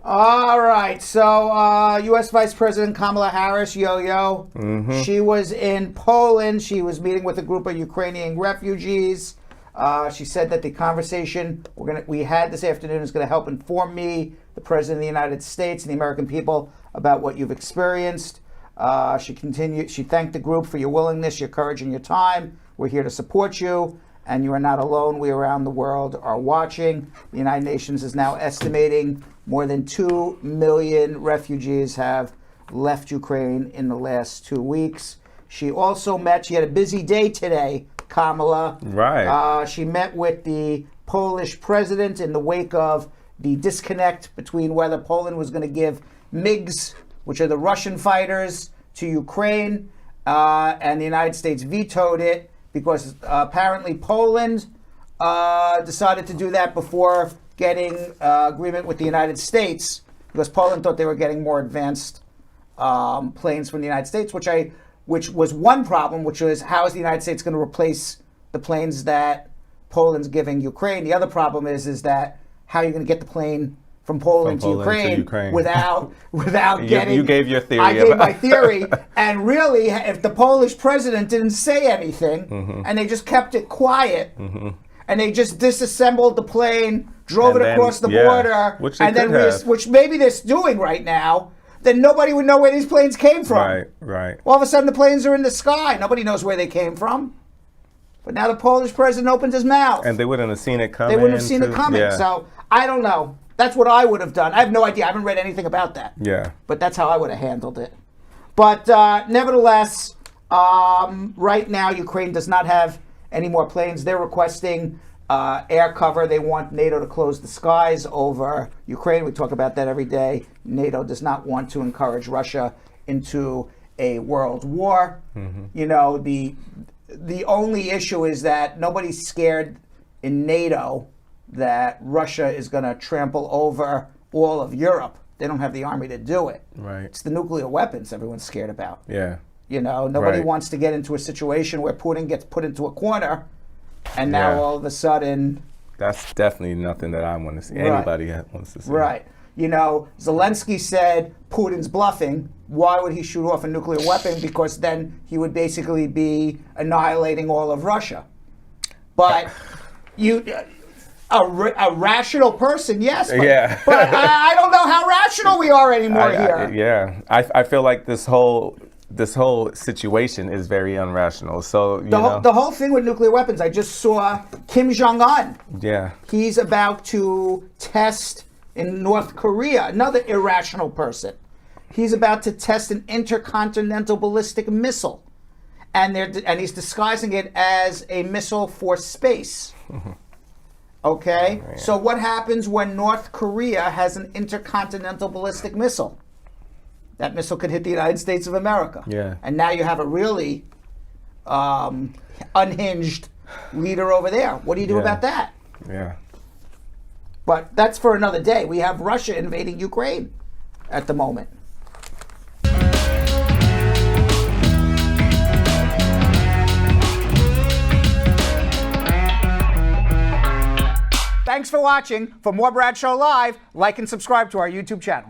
All right, so U.S. Vice President Kamala Harris, yo-yo, she was in Poland. She was meeting with a group of Ukrainian refugees. She said that the conversation we had this afternoon is going to help inform me, the President of the United States, and the American people about what you've experienced. She thanked the group for your willingness, your courage, and your time. We're here to support you, and you are not alone. We around the world are watching. The United Nations is now estimating more than 2 million refugees have left Ukraine in the last 2 weeks. She had a busy day today, Kamala. Right. She met with the Polish president in the wake of the disconnect between whether Poland was going to give MiGs, which are the Russian fighters, to Ukraine, and the United States vetoed it because apparently Poland decided to do that before getting agreement with the United States, because Poland thought they were getting more advanced planes from the United States, which was one problem, which was how is the United States going to replace the planes that Poland's giving Ukraine? The other problem is that how are you going to get the plane from Poland to Ukraine without getting... You gave your theory. I gave my theory, and really, if the Polish president didn't say anything, and they just kept it quiet, and they just disassembled the plane, drove it across the border, which maybe they're doing right now, then nobody would know where these planes came from. Right. All of a sudden, the planes are in the sky. Nobody knows where they came from. But now the Polish president opened his mouth. And they wouldn't have seen it coming. Yeah. So, I don't know. That's what I would have done. I have no idea. I haven't read anything about that. Yeah. But that's how I would have handled it. But nevertheless, right now, Ukraine does not have any more planes. They're requesting air cover. They want NATO to close the skies over Ukraine. We talk about that every day. NATO does not want to encourage Russia into a world war. You know, the only issue is that nobody's scared in NATO that Russia is going to trample over all of Europe. They don't have the army to do it. Right. It's the nuclear weapons everyone's scared about. Yeah. You know, nobody wants to get into a situation where Putin gets put into a corner, and now all of a sudden... That's definitely nothing that I want to see. Anybody wants to see. Right. You know, Zelensky said Putin's bluffing. Why would he shoot off a nuclear weapon? Because then he would basically be annihilating all of Russia. But a rational person, yes. But I don't know how rational we are anymore here. I feel like this whole situation is very irrational. So the whole thing with nuclear weapons, I just saw Kim Jong-un. Yeah. He's about to test in North Korea, another irrational person. He's about to test an intercontinental ballistic missile. And he's disguising it as a missile for space. Okay? Oh, so what happens when North Korea has an intercontinental ballistic missile? That missile could hit the United States of America. Yeah. And now you have a really unhinged leader over there. What do you do about that? Yeah. But that's for another day. We have Russia invading Ukraine at the moment. Thanks for watching. For more Bradshaw Live, like and subscribe to our YouTube channel.